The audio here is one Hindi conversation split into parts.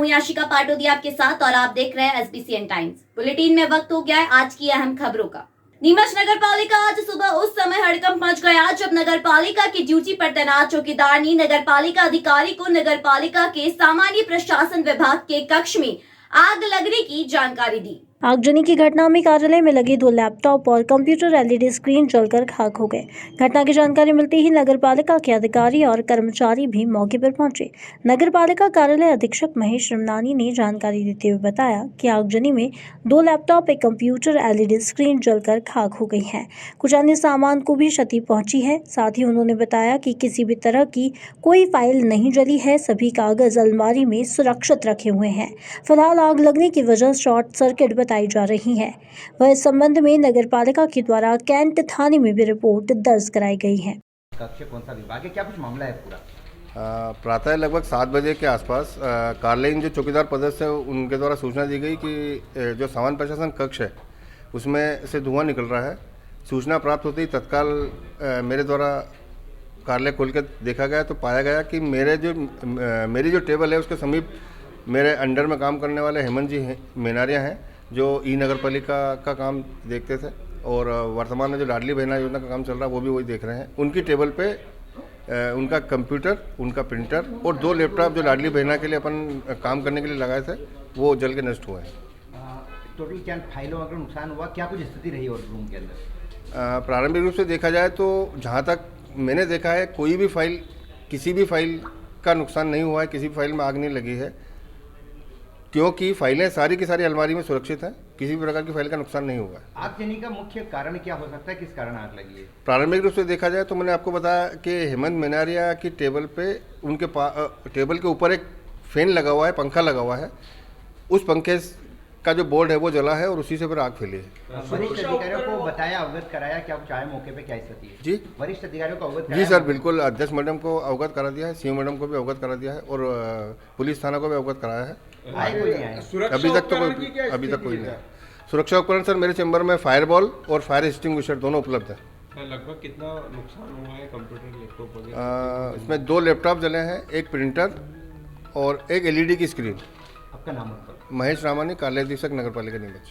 हूँ याशिका पाटोदी आपके साथ और आप देख रहे हैं SBCN टाइम्स। बुलेटिन में वक्त हो गया है आज की अहम खबरों का। नीमच नगर पालिका आज सुबह उस समय हड़कंप मच गया जब नगर पालिका की ड्यूटी पर तैनात चौकीदार ने नगर पालिका अधिकारी को नगर पालिका के सामान्य प्रशासन विभाग के कक्ष में आग लगने की जानकारी दी। आगजनी की घटना में कार्यालय में लगे 2 लैपटॉप और कंप्यूटर LED स्क्रीन जलकर खाक हो गए। घटना की जानकारी मिलते ही नगर पालिका के अधिकारी और कर्मचारी भी मौके पर पहुंचे। नगर पालिका कार्यालय अधीक्षक महेश रमनानी ने जानकारी देते हुए बताया कि आगजनी में 2 लैपटॉप, एक कंप्यूटर, LED स्क्रीन जलकर खाक हो गई है। कुछ अन्य सामान को भी क्षति पहुंची है। साथ ही उन्होंने बताया कि किसी भी तरह की कोई फाइल नहीं जली है, सभी कागज अलमारी में सुरक्षित रखे हुए हैं। फिलहाल आग लगने की वजह शॉर्ट सर्किट बताई जा रही है। वह इस संबंध में नगर पालिका के द्वारा कैंट थाने में भी रिपोर्ट दर्ज कराई गई है। कक्ष कौन सा विभाग है, क्या कुछ मामला है पूरा? प्रातः लगभग 7 बजे के आसपास कार्यालयीन जो चौकीदार पदस्थ है उनके द्वारा सूचना दी गई कि जो सामान्य प्रशासन कक्ष है उसमें से धुआं निकल रहा है। सूचना प्राप्त होते ही तत्काल मेरे द्वारा कार्यालय खोल के देखा गया तो पाया गया कि मेरी जो टेबल है उसके समीप मेरे अंडर में काम करने वाले हेमंत जी मेनारिया हैं जो नगर पालिका का काम देखते थे और वर्तमान में जो लाडली बहना योजना का काम चल रहा है वो भी वही देख रहे हैं। उनकी टेबल पे उनका कंप्यूटर, उनका प्रिंटर और 2 लैपटॉप जो लाडली बहना के लिए अपन काम करने के लिए लगाए थे वो जल के नष्ट हुए हैं। टोटल क्या फाइलों का नुकसान हुआ, क्या कुछ स्थिति रही और रूम के अंदर? प्रारंभिक रूप से देखा जाए तो जहाँ तक मैंने देखा है कोई भी फाइल, किसी भी फाइल का नुकसान नहीं हुआ है, किसी भी फाइल में आग नहीं लगी है क्योंकि फाइलें सारी की सारी अलमारी में सुरक्षित हैं। किसी भी प्रकार की फाइल का नुकसान नहीं हुआ है। आगजनी का मुख्य कारण क्या हो सकता है, किस कारण आग लगी है? प्रारंभिक रूप से देखा जाए तो मैंने आपको बताया कि हेमंत मेनारिया की टेबल पे उनके टेबल के ऊपर एक फैन लगा हुआ है, पंखा लगा हुआ है। उस पंखे का जो बोर्ड है वो जला है और उसी से फिर आग फैली है। वरिष्ठ अधिकारियों को बताया, अवगत कराया, क्या कुछ आए मौके पे, क्या स्थिति है? जी, वरिष्ठ अधिकारियों को अवगत जी सर, बिल्कुल। अध्यक्ष मैडम को अवगत करा दिया है, सीएम मैडम को भी अवगत करा दिया है और पुलिस थाना को भी अवगत कराया है। अभी तक कोई नहीं। सुरक्षा उपकरण सर मेरे चैम्बर में फायरबॉल और फायर एक्सटिंग्विशर दोनों उपलब्ध है। लगभग कितना नुकसान हुआ है कंप्यूटर, लैपटॉप वगैरह? इसमें 2 लैपटॉप जले हैं, एक प्रिंटर और एक LED की स्क्रीन। आपका नाम? महेश रामानी, कार्यालय अधीक्षक नगर पालिका नीमच।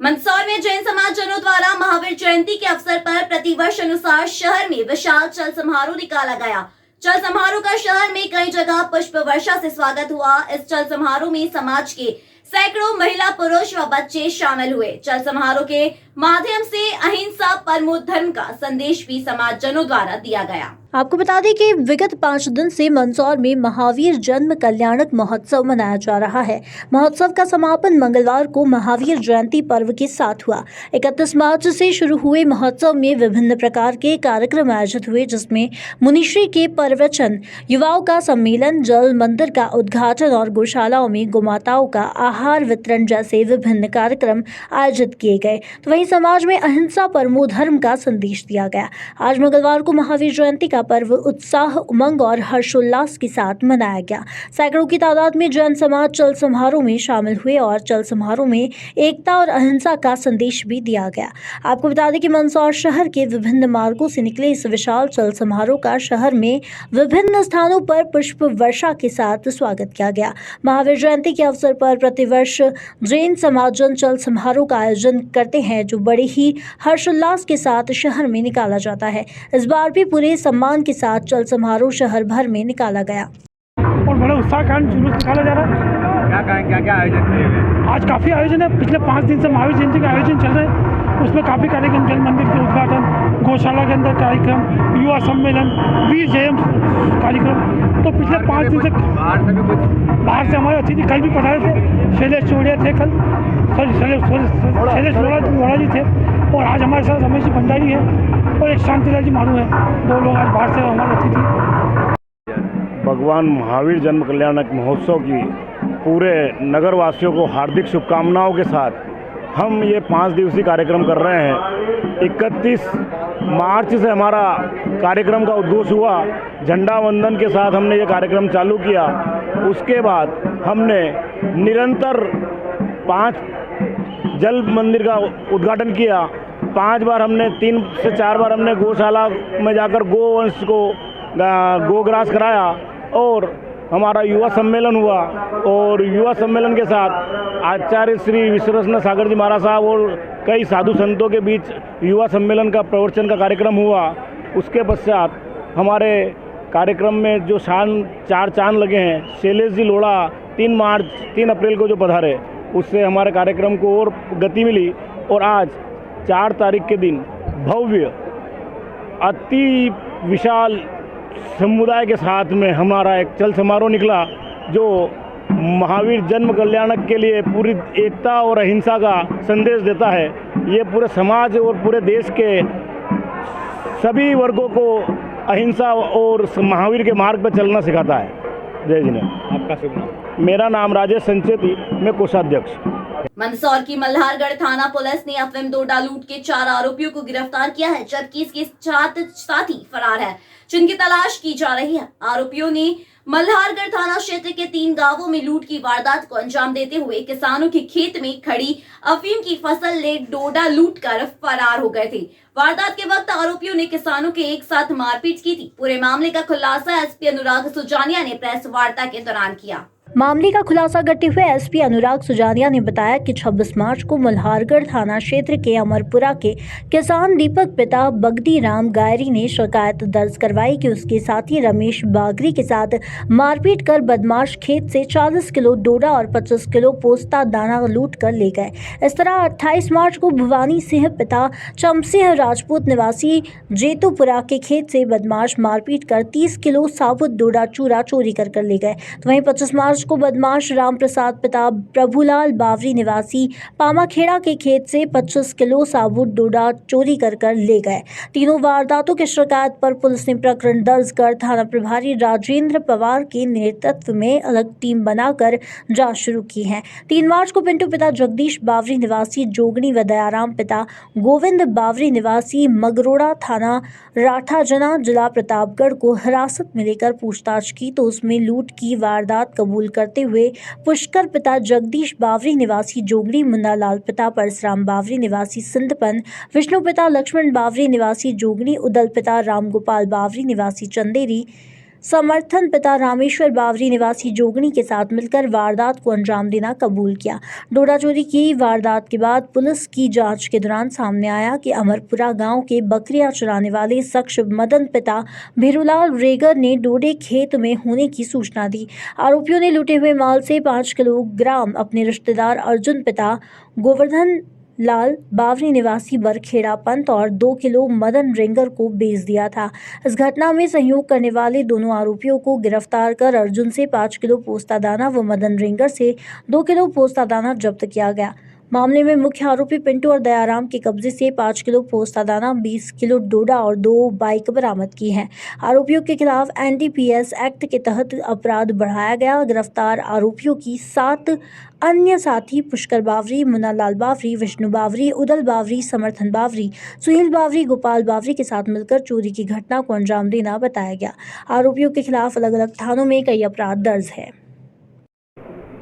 मंदसौर में जैन समाज जनों द्वारा महावीर जयंती के अवसर पर प्रतिवर्ष अनुसार शहर में विशाल चल समारोह निकाला गया। चल समारोह का शहर में कई जगह पुष्प वर्षा से स्वागत हुआ। इस चल समारोह में समाज के सैकड़ों महिला, पुरुष व बच्चे शामिल हुए। चल समारोह के माध्यम से अहिंसा परमो धर्म का संदेश भी समाज जनों द्वारा दिया गया। आपको बता दें कि विगत 5 दिन से मंदसौर में महावीर जन्म कल्याणक महोत्सव मनाया जा रहा है। महोत्सव का समापन मंगलवार को महावीर जयंती पर्व के साथ हुआ। 31 मार्च से शुरू हुए महोत्सव में विभिन्न प्रकार के कार्यक्रम आयोजित हुए, जिसमें मुनिश्री के प्रवचन, युवाओं का सम्मेलन, जल मंदिर का उद्घाटन और गौशालाओं में गोमाताओं का आहार वितरण जैसे विभिन्न कार्यक्रम आयोजित किए गए। तो वहीं समाज में अहिंसा परमो धर्म का संदेश दिया गया। आज मंगलवार को महावीर जयंती का पर्व उत्साह, उमंग और हर्षोल्लास के साथ मनाया गया। सैकड़ों की तादाद में जैन समाज चल समारोह में शामिल हुए और चल समारोह में एकता और अहिंसा का संदेश भी दिया गया। आपको बता दें कि मंदसौर शहर के विभिन्न मार्गों से निकले इस विशाल चल समारोह का शहर में विभिन्न स्थानों पर पुष्प वर्षा के साथ स्वागत किया गया। महावीर जयंती के अवसर पर प्रतिवर्ष जैन समाजन चल समारोह का आयोजन करते हैं, जो बड़े ही हर्षोल्लास के साथ शहर में निकाला जाता है। इस बार भी पूरे सम्मान के साथ चल समारोह शहर भर में निकाला गया और बड़े उत्साह के जुलूस निकाला जा रहा है। क्या आयोजन किए हुए? आज काफ़ी आयोजन है। पिछले 5 दिन से महावीर जयंती का आयोजन चल रहे हैं। उसमें काफ़ी कार्यक्रम, जल मंदिर के उद्घाटन, गौशाला के अंदर कार्यक्रम, युवा सम्मेलन, वीर जयंती कार्यक्रम। तो पिछले 5 दिन से बाहर से हमारे अतिथि कल भी पधारे थे। शैलेश चौड़िया थे कल, शैलेश वोरा जी थे और आज हमारे साथ रमेश जी भंडारी है और एक शांतिलाल जी मारू है। 2 लोग आज बाहर से हमारे अतिथि। भगवान महावीर जन्म कल्याणक महोत्सव की पूरे नगरवासियों को हार्दिक शुभकामनाओं के साथ हम ये 5 दिवसीय कार्यक्रम कर रहे हैं। 31 मार्च से हमारा कार्यक्रम का उद्घोष हुआ। झंडा वंदन के साथ हमने ये कार्यक्रम चालू किया। उसके बाद हमने निरंतर 5 जल मंदिर का उद्घाटन किया। 5 बार हमने 3 से 4 बार हमने गौशाला में जाकर गोवंश को गोग्रास कराया और हमारा युवा सम्मेलन हुआ और युवा सम्मेलन के साथ आचार्य श्री विश्वरत्न सागर जी महाराज साहब और कई साधु संतों के बीच युवा सम्मेलन का प्रवचन का कार्यक्रम हुआ। उसके पश्चात हमारे कार्यक्रम में जो चार चांद लगे हैं, शैलेश जी लोढ़ा 3 अप्रैल को जो पधारे, उससे हमारे कार्यक्रम को और गति मिली। और आज 4 तारीख के दिन भव्य अति विशाल समुदाय के साथ में हमारा एक चल समारोह निकला, जो महावीर जन्म कल्याणक के लिए पूरी एकता और अहिंसा का संदेश देता है। ये पूरे समाज और पूरे देश के सभी वर्गों को अहिंसा और महावीर के मार्ग पर चलना सिखाता है। जय जिनेन्द्र। आपका शुभ नाम? मेरा नाम राजेश संचेती, मैं कोषाध्यक्ष। मंदसौर की मल्हारगढ़ थाना पुलिस ने अफीम डोडा लूट के 4 आरोपियों को गिरफ्तार किया है, जबकि इसके 7 साथी फरार है, जिनकी तलाश की जा रही है। आरोपियों ने मल्हारगढ़ थाना क्षेत्र के 3 गांवों में लूट की वारदात को अंजाम देते हुए किसानों के खेत में खड़ी अफीम की फसल ले डोडा लूट कर फरार हो गए थे। वारदात के वक्त आरोपियों ने किसानों के एक साथ मारपीट की थी। पूरे मामले का खुलासा एसपी अनुराग सुजानिया ने प्रेस वार्ता के दौरान किया। मामले का खुलासा करते हुए एसपी अनुराग सुजानिया ने बताया कि 26 मार्च को मल्हारगढ़ थाना क्षेत्र के अमरपुरा के किसान दीपक पिता बगदी राम गायरी ने शिकायत दर्ज करवाई कि उसके साथी रमेश बागरी के साथ मारपीट कर बदमाश खेत से 40 किलो डोडा और 25 किलो पोस्ता दाना लूट कर ले गए। इस तरह 28 मार्च को भवानी सिंह पिता चमसिंह राजपूत निवासी जेतुपुरा के खेत से बदमाश मारपीट कर 30 किलो साबुत डोडा चूरा चोरी कर ले गए। तो वहीं 25 मार्च को बदमाश राम प्रसाद पिता प्रभुलाल बावरी निवासी पामाखेड़ा के खेत से 25 किलो साबुत डोडा चोरी कर ले गए। तीनों वारदातों की शिकायत पर पुलिस ने प्रकरण दर्ज कर थाना प्रभारी राजेंद्र पवार के नेतृत्व में अलग टीम बनाकर जांच शुरू की है। 3 मार्च को पिंटू पिता जगदीश बावरी निवासी जोगनी व दयाराम पिता गोविंद बावरी निवासी मगरोड़ा थाना राठाजना जिला प्रतापगढ़ को हिरासत में लेकर पूछताछ की तो उसमें लूट की वारदात कबूल करते हुए पुष्कर पिता जगदीश बावरी निवासी जोगड़ी, मुन्ना लाल पिता परशुराम बावरी निवासी सिंधपन, विष्णु पिता लक्ष्मण बावरी निवासी जोगड़ी, उदल पिता रामगोपाल बावरी निवासी चंदेरी, समर्थन पिता रामेश्वर बावरी निवासी जोगनी के साथ मिलकर वारदात को अंजाम देना कबूल किया। डोडा चोरी की वारदात के बाद पुलिस की जांच के दौरान सामने आया कि अमरपुरा गांव के बकरियां चराने वाले शख्स मदन पिता भीरूलाल रेगर ने डोडे खेत में होने की सूचना दी। आरोपियों ने लूटे हुए माल से 5 किलोग्राम अपने रिश्तेदार अर्जुन पिता गोवर्धन लाल बावरी निवासी बरखेड़ा पंत और 2 किलो मदन रेंगर को बेच दिया था। इस घटना में सहयोग करने वाले दोनों आरोपियों को गिरफ्तार कर अर्जुन से 5 किलो पोस्ता दाना व मदन रेंगर से 2 किलो पोस्ता दाना जब्त किया गया। मामले में मुख्य आरोपी पिंटू और दयाराम के कब्जे से 5 किलो पोस्ता दाना, 20 किलो डोडा और 2 बाइक बरामद की हैं। आरोपियों के खिलाफ एनडीपीएस एक्ट के तहत अपराध बढ़ाया गया। गिरफ्तार आरोपियों की 7 अन्य साथी पुष्कर बावरी, मुन्ना लाल बावरी, विष्णु बावरी, उदल बावरी, समर्थन बावरी, सुहेल बावरी, गोपाल बावरी के साथ मिलकर चोरी की घटना को अंजाम देना बताया गया। आरोपियों के खिलाफ अलग अलग थानों में कई अपराध दर्ज है।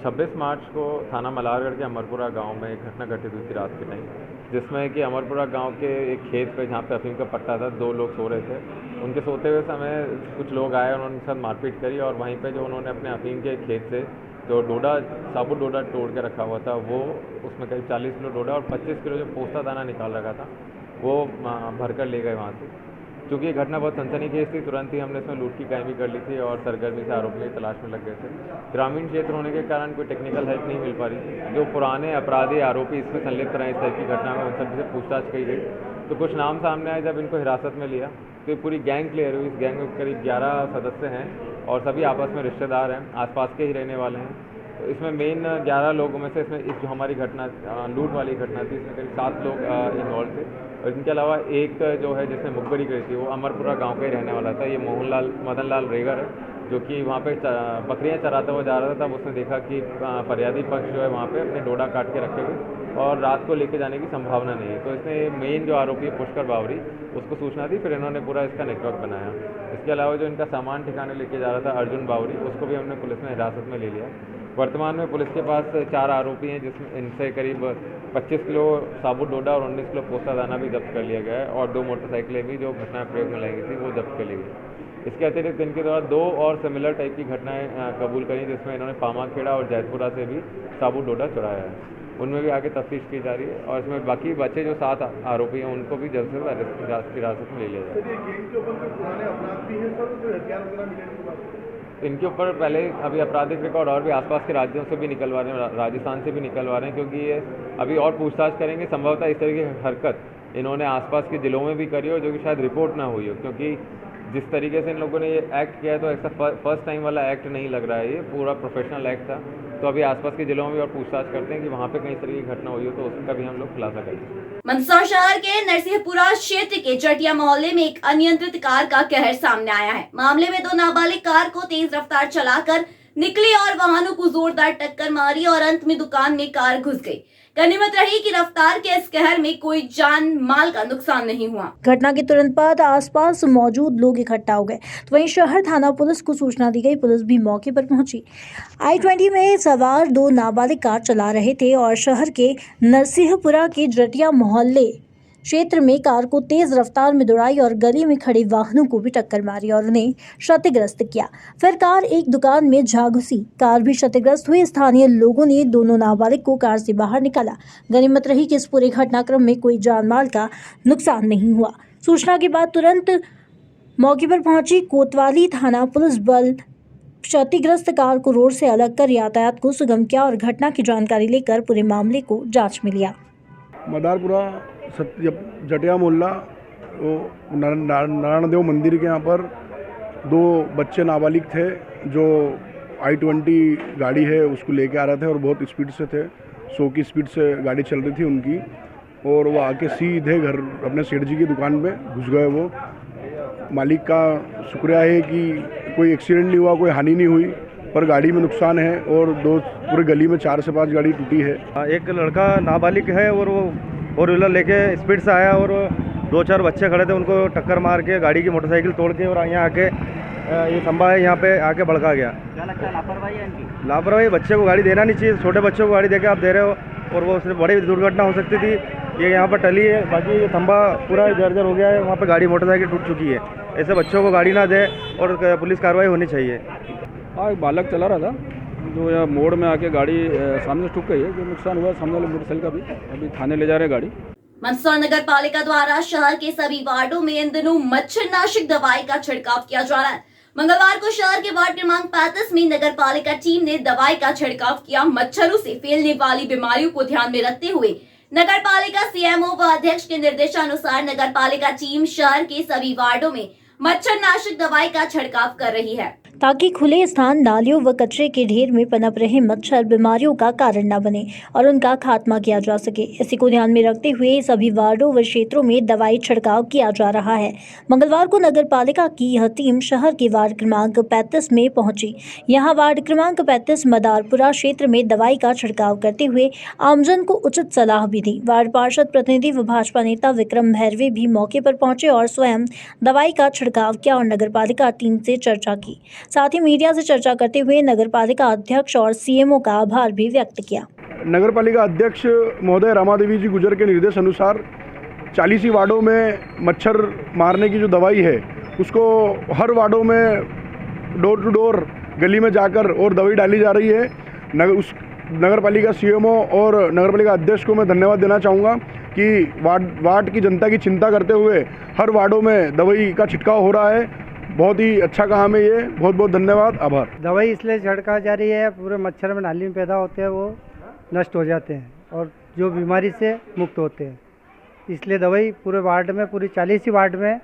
26 मार्च को थाना मल्हारगढ़ के अमरपुरा गांव में एक घटना घटित हुई थी रात के टाइम, जिसमें कि अमरपुरा गांव के एक खेत पे जहां पे अफीम का पट्टा था, 2 लोग सो रहे थे। उनके सोते हुए समय कुछ लोग आए, उन्होंने उनके साथ मारपीट करी और वहीं पे जो उन्होंने अपने अफीम के खेत से जो डोडा साबुत डोडा तोड़ के रखा हुआ था, वो उसमें करीब 40 किलो डोडा और 25 किलो जो पोस्ता दाना निकाल रखा था, वो भर कर ले गए वहाँ से। क्योंकि ये घटना बहुत सनसनीखेज थी, तुरंत ही हमने इसमें लूट की कायमी कर ली थी और सरगर्मी से आरोपियों की तलाश में लग गए थे। ग्रामीण क्षेत्र होने के कारण कोई टेक्निकल हेल्प नहीं मिल पा रही थी। जो पुराने अपराधी आरोपी इसमें संलिप्त रहे इस टाइप की घटना में, उन सबसे पूछताछ की गई तो कुछ नाम सामने आए। जब इनको हिरासत में लिया तो ये पूरी गैंग क्लियर हुई। इस गैंग में करीब 11 सदस्य हैं और सभी आपस में रिश्तेदार हैं, आसपास के ही रहने वाले हैं। तो इसमें मेन 11 लोगों में से इसमें इस जो हमारी घटना लूट वाली घटना थी, इसमें करीब 7 लोग इन्वॉल्व थे और इनके अलावा एक जो है जिसने मुखबरी करी थी, वो अमरपुरा गांव का ही रहने वाला था। ये मदन लाल रेगर है, जो कि वहाँ पे बकरियाँ चराता हुआ जा रहा था। तब उसने देखा कि फरियादी पक्ष जो है वहाँ पे अपने डोडा काट के रखे हुए और रात को लेके जाने की संभावना नहीं है। तो इसने मेन जो आरोपी है पुष्कर बावरी, उसको सूचना दी, फिर इन्होंने पूरा इसका नेटवर्क बनाया। इसके अलावा जो इनका सामान ठिकाने लेके जा रहा था अर्जुन बावरी, उसको भी हमने पुलिस ने हिरासत में ले लिया। वर्तमान में पुलिस के पास 4 आरोपी हैं, जिसमें इनसे करीब 25 किलो साबुत डोडा और 19 किलो पोस्ता दाना भी जब्त कर लिया गया है और 2 मोटरसाइकिलें भी जो घटना प्रयोग में लाई गई थी वो जब्त कर ली गई। इसके अतिरिक्त इनके द्वारा 2 और सिमिलर टाइप की घटनाएं कबूल करी, जिसमें इन्होंने पामाखेड़ा और जैतपुरा से भी साबुत डोडा चुराया है। उनमें भी आगे तफ्तीश की जा रही है और इसमें बाकी बचे जो 7 आरोपी हैं उनको भी जल्द से जल्द हिरासत में ले लिया जाए। इनके ऊपर पहले अभी आपराधिक रिकॉर्ड और भी आसपास के राज्यों से भी निकलवा रहे हैं, राजस्थान से भी निकलवा रहे हैं, क्योंकि ये अभी और पूछताछ करेंगे। संभवतः इस तरह की हरकत इन्होंने आसपास के ज़िलों में भी करी हो, जो कि शायद रिपोर्ट ना हुई हो, क्योंकि जिस तरीके से इन लोगों ने ये एक्ट किया है तो ऐसा फर्स्ट टाइम वाला एक्ट नहीं लग रहा है, ये पूरा प्रोफेशनल एक्ट था। तो अभी आसपास के जिलों में भी और पूछताछ करते हैं कि वहाँ पे कहीं तरह की घटना हुई हो तो उसका भी हम लोग खुलासा करेंगे। मंदसौर शहर के नरसिंहपुरा क्षेत्र के जटिया मोहल्ले में एक अनियंत्रित कार का कहर सामने आया है। मामले में 2 नाबालिग कार को तेज रफ्तार चलाकर निकली और वाहनों को जोरदार टक्कर मारी और अंत में दुकान में कार घुस गई। गनीमत रही कि रफ्तार के इस कहर में कोई जान माल का नुकसान नहीं हुआ। घटना के तुरंत बाद आसपास मौजूद लोग इकट्ठा हो गए, तो वहीं शहर थाना पुलिस को सूचना दी गई। पुलिस भी मौके पर पहुंची। I-20 में सवार 2 नाबालिग कार चला रहे थे और शहर के नरसिंहपुरा के जटिया मोहल्ले क्षेत्र में कार को तेज रफ्तार में दौड़ाई और गली में खड़े वाहनों को भी टक्कर मारी और उन्हें क्षतिग्रस्त किया। फिर कार एक दुकान में जा घुसी, कार भी क्षतिग्रस्त हुई। स्थानीय लोगों ने दोनों नाबालिग को कार से बाहर निकाला। गनीमत रही कि इस पूरे घटनाक्रम में कोई जान माल का नुकसान नहीं हुआ। सूचना के बाद तुरंत मौके पर पहुंची कोतवाली थाना पुलिस बल क्षतिग्रस्त कार को रोड से अलग कर यातायात को सुगम किया और घटना की जानकारी लेकर पूरे मामले को जांच में लिया। मदारपुरा जटिया मोहल्ला नारायण देव मंदिर के यहाँ पर 2 बच्चे नाबालिग थे जो I-20 गाड़ी है उसको लेके आ रहे थे और बहुत स्पीड से थे, 100 की स्पीड से गाड़ी चल रही थी उनकी, और वो आके सीधे घर अपने सेठ जी की दुकान में घुस गए। वो मालिक का शुक्रिया है कि कोई एक्सीडेंट नहीं हुआ, कोई हानि नहीं हुई, पर गाड़ी में नुकसान है और पूरे गली में 4 से 5 गाड़ी टूटी है। एक लड़का नाबालिग है और वो 4 व्हीलर लेके स्पीड से आया और 2-4 बच्चे खड़े थे, उनको टक्कर मार के गाड़ी की मोटरसाइकिल तोड़ के और यहाँ आके ये खंबा है यहाँ पे आके भड़का गया। क्या लगता है लापरवाही है इनकी? लापरवाही, बच्चे को गाड़ी देना नहीं चाहिए, छोटे बच्चों को गाड़ी देके आप दे रहे हो और वो उससे बड़ी दुर्घटना हो सकती थी। ये यहाँ पर टली है, बाकी ये खंबा पूरा जर्जर हो गया है, वहाँ पर गाड़ी मोटरसाइकिल टूट चुकी है। ऐसे बच्चों को गाड़ी ना दे और पुलिस कार्रवाई होनी चाहिए। हाँ, एक बालक चला रहा था जो यहाँ मोड़ में आके गाड़ी सामने से ठुक गई है, जो नुकसान हुआ सामने वाले मोटरसाइकिल का भी अभी थाने ले जा रहे हैं गाड़ी। मंदसौर नगर पालिका द्वारा शहर के सभी वार्डों में इन दिनों मच्छरनाशक दवाई का छिड़काव किया जा रहा है। मंगलवार को शहर के वार्ड क्रमांक 35 में नगर पालिका टीम ने दवाई का छिड़काव किया। मच्छरों से फैलने वाली बीमारियों को ध्यान में रखते हुए नगर पालिका CMO व अध्यक्ष के निर्देशानुसार नगर पालिका टीम शहर के सभी वार्डों में मच्छरनाशक दवाई का छिड़काव कर रही है, ताकि खुले स्थान, नालियों व कचरे के ढेर में पनप रहे मच्छर बीमारियों का कारण न बने और उनका खात्मा किया जा सके। इसी को ध्यान में रखते हुए सभी वार्डों व क्षेत्रों में दवाई छिड़काव किया जा रहा है। मंगलवार को नगर पालिका की यह टीम शहर के वार्ड क्रमांक 35 में पहुंची। यहां वार्ड क्रमांक 35 मदारपुरा क्षेत्र में दवाई का छिड़काव करते हुए आमजन को उचित सलाह भी दी। वार्ड पार्षद प्रतिनिधि व भाजपा नेता विक्रम भैरवे भी मौके पर पहुंचे और स्वयं दवाई का छिड़काव किया और नगर पालिका टीम से चर्चा की। साथ ही मीडिया से चर्चा करते हुए नगरपालिका अध्यक्ष और CMO का आभार भी व्यक्त किया। नगरपालिका अध्यक्ष महोदय रामादेवी जी गुजर के निर्देश अनुसार 40 ही वार्डों में मच्छर मारने की जो दवाई है उसको हर वार्डों में डोर टू डोर गली में जाकर और दवाई डाली जा रही है। नगरपालिका CMO और नगरपालिका अध्यक्ष को मैं धन्यवाद देना चाहूँगा कि वार्ड की जनता की चिंता करते हुए हर वार्डों में दवाई का छिड़काव हो रहा है। बहुत ही अच्छा काम है ये, बहुत बहुत धन्यवाद, आभार। दवाई इसलिए छिड़का जा रही है, पूरे मच्छर में नाली में पैदा होते हैं वो नष्ट हो जाते हैं और जो बीमारी से मुक्त होते हैं, इसलिए दवाई पूरे वार्ड में, पूरी 40 ही वार्ड में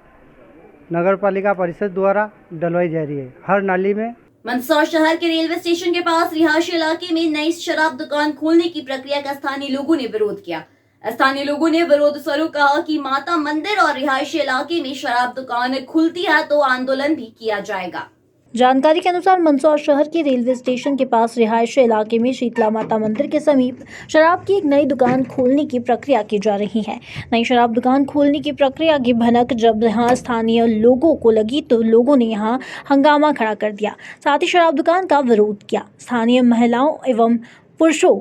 नगर पालिका परिषद द्वारा डलवाई जा रही है हर नाली में। मंदसौर शहर के रेलवे स्टेशन के पास रिहायशी इलाके में नई शराब दुकान खोलने की प्रक्रिया का स्थानीय लोगों ने विरोध किया। स्थानीय लोगों ने विरोध स्वरूप कहा कि माता मंदिर और रिहायशी इलाके में शराब दुकान खुलती है तो आंदोलन भी किया जाएगा। जानकारी के अनुसार मंदसौर शहर के रेलवे स्टेशन के पास रिहायशी इलाके में शीतला माता मंदिर के समीप शराब की एक नई दुकान खोलने की प्रक्रिया की जा रही है। नई शराब दुकान खोलने की प्रक्रिया की भनक जब यहाँ स्थानीय लोगों को लगी तो लोगों ने यहाँ हंगामा खड़ा कर दिया, साथ ही शराब दुकान का विरोध किया। स्थानीय महिलाओं एवं पुरुषों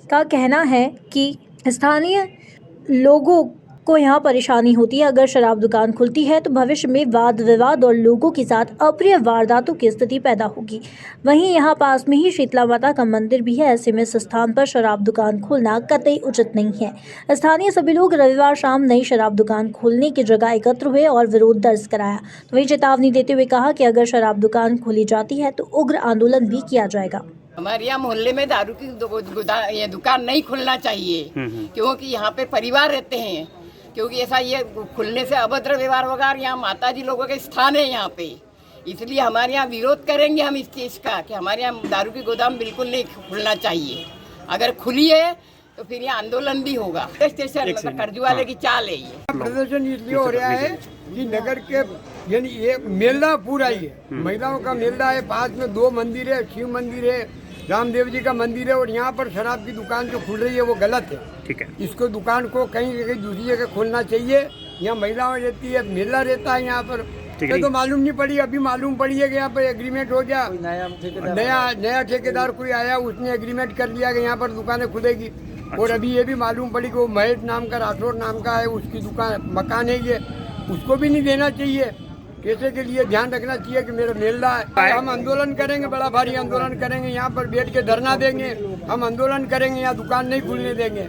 का कहना है कि स्थानीय लोगों को यहाँ परेशानी होती है। अगर शराब दुकान खुलती है तो भविष्य में वाद विवाद और लोगों के साथ अप्रिय वारदातों की स्थिति पैदा होगी। वहीं यहाँ पास में ही शीतला माता का मंदिर भी है। ऐसे में इस स्थान पर शराब दुकान खोलना कतई उचित नहीं है। स्थानीय सभी लोग रविवार शाम नई शराब दुकान खोलने की जगह एकत्र हुए और विरोध दर्ज कराया। तो वही चेतावनी देते हुए कहा कि अगर शराब दुकान खोली जाती है तो उग्र आंदोलन भी किया जाएगा। हमारे यहाँ मोहल्ले में दारू की ये दुकान नहीं खुलना चाहिए, क्योंकि यहाँ पे परिवार रहते हैं। क्योंकि ऐसा ये खुलने से अभद्र व्यवहार होगा। यहाँ माता जी लोगों के स्थान है यहाँ पे, इसलिए हमारे यहाँ विरोध करेंगे हम इस चीज़ का कि हमारे यहाँ दारू की गोदाम बिल्कुल नहीं खुलना चाहिए। अगर खुली है तो फिर यहाँ आंदोलन भी होगा। स्टेशन मतलब कर्ज वाले की चाल है ये। प्रदर्शन इसलिए हो रहा है कि नगर के यानी ये मेला पूरा ही है, महिलाओं का मेला है। पास में 2 मंदिर है, शिव मंदिर है, रामदेव जी का मंदिर है। और यहाँ पर शराब की दुकान जो खुल रही है वो गलत है। ठीक है, इसको दुकान को कहीं दूसरी जगह खोलना चाहिए। यहाँ महिलाएं रहती है, मेला रहता है यहाँ पर। तो मालूम नहीं पड़ी, अभी मालूम पड़ी है कि यहाँ पर एग्रीमेंट हो गया। नया ठेकेदार कोई आया, उसने एग्रीमेंट कर लिया कि यहाँ पर दुकानें खुलेगी। और अभी ये भी मालूम पड़ी कि वो महेश नाम का, राठौर नाम का है, उसकी दुकान मकान है ये, उसको भी नहीं देना चाहिए। पैसे के लिए ध्यान रखना चाहिए कि मेरा मेला है। हम आंदोलन करेंगे, बड़ा भारी आंदोलन करेंगे। यहाँ पर बैठ के धरना देंगे, हम आंदोलन करेंगे, यहाँ दुकान नहीं खुलने देंगे।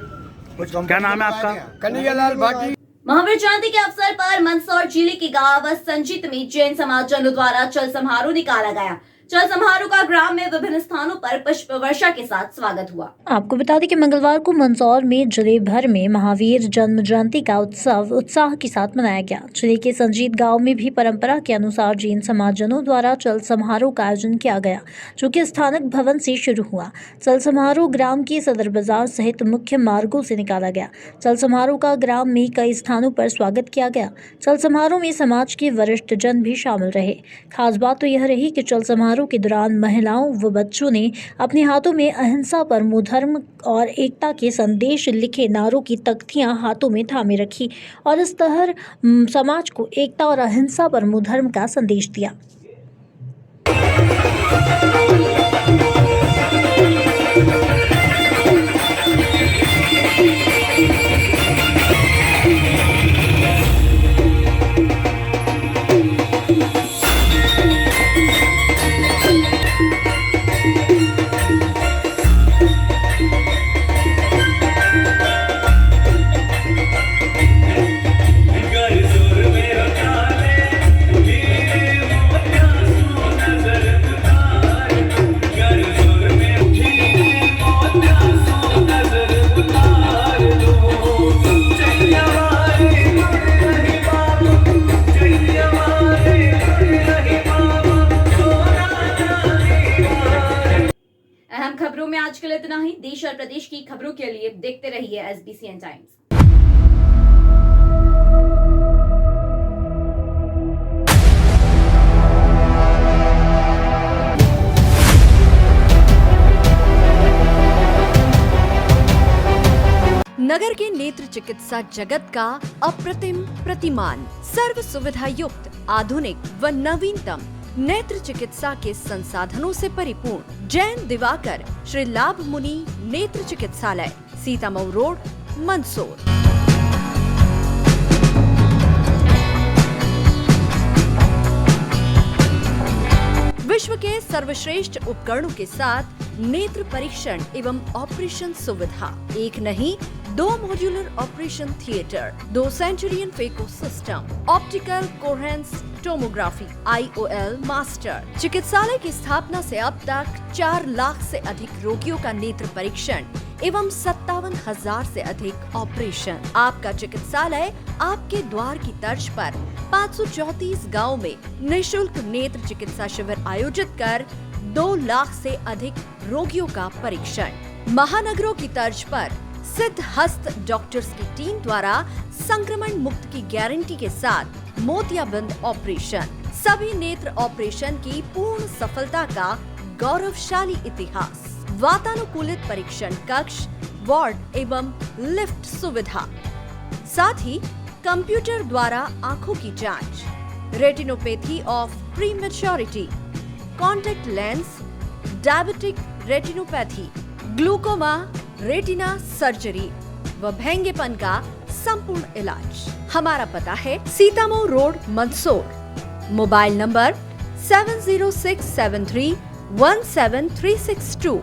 क्या नाम है आपका? कन्हैयालाल भाटी। महावीर जयंती के अवसर पर मंदसौर जिले के गांव संजीत में जैन समाज जनों द्वारा चल समारोह निकाला गया। चल समारोह का ग्राम में विभिन्न स्थानों पर पुष्प वर्षा के साथ स्वागत हुआ। आपको बता दें कि मंगलवार को मंदसौर में जिले भर में महावीर जन्म जयंती का उत्सव उत्साह के साथ मनाया गया। जिले के संजीत गांव में भी परंपरा के अनुसार जैन समाजजनों द्वारा चल समारोह का आयोजन किया गया, जो कि स्थानक भवन से शुरू हुआ। चल समारोह ग्राम के सदर बाजार सहित मुख्य मार्गों से निकाला गया। चल समारोह का ग्राम में कई स्थानों पर स्वागत किया गया। चल समारोह में समाज के वरिष्ठ जन भी शामिल रहे। खास बात तो यह रही कि चल समारोह के दौरान महिलाओं व बच्चों ने अपने हाथों में अहिंसा, परमो धर्म और एकता के संदेश लिखे नारों की तख्तियां हाथों में थामे रखी और इस तरह समाज को एकता और अहिंसा, परमो धर्म का संदेश दिया। खबरों में आज के लिए इतना ही। देश और प्रदेश की खबरों के लिए देखते रहिए SBCN टाइम्स। नगर के नेत्र चिकित्सा जगत का अप्रतिम प्रतिमान, सर्व सुविधा युक्त, आधुनिक व नवीनतम नेत्र चिकित्सा के संसाधनों से परिपूर्ण जैन दिवाकर श्री लाभ मुनि नेत्र चिकित्सालय, सीतामऊ रोड, मंदसौर। विश्व के सर्वश्रेष्ठ उपकरणों के साथ नेत्र परीक्षण एवं ऑपरेशन सुविधा, एक नहीं 2 modular operation theatre, 2 Centurion phaco system, optical coherence tomography, IOL master. चिकित्सालय की स्थापना से अब तक 4 लाख से अधिक रोगियों का नेत्र परीक्षण एवं 57,000 से अधिक ऑपरेशन। आपका चिकित्सालय आपके द्वार की तर्ज पर 534 गाँव में निःशुल्क नेत्र चिकित्सा शिविर आयोजित कर 2 लाख से अधिक रोगियों का परीक्षण। महानगरों की तर्ज पर सिद्ध हस्त डॉक्टर्स की टीम द्वारा संक्रमण मुक्त की गारंटी के साथ मोतियाबिंद ऑपरेशन। सभी नेत्र ऑपरेशन की पूर्ण सफलता का गौरवशाली इतिहास। वातानुकूलित परीक्षण कक्ष, वार्ड एवं लिफ्ट सुविधा, साथ ही कंप्यूटर द्वारा आंखों की जांच, retinopathy of prematurity, contact lens, diabetic retinopathy, glaucoma, retina surgery व भेंगेपन का संपूर्ण इलाज। हमारा पता है Sitamau road, Mandsaur. Mobile number 7067317362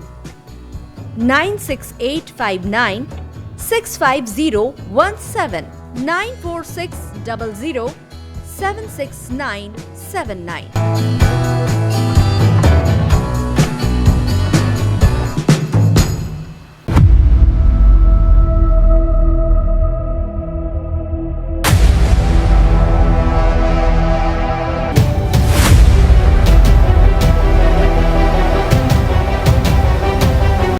968596501 94600766979।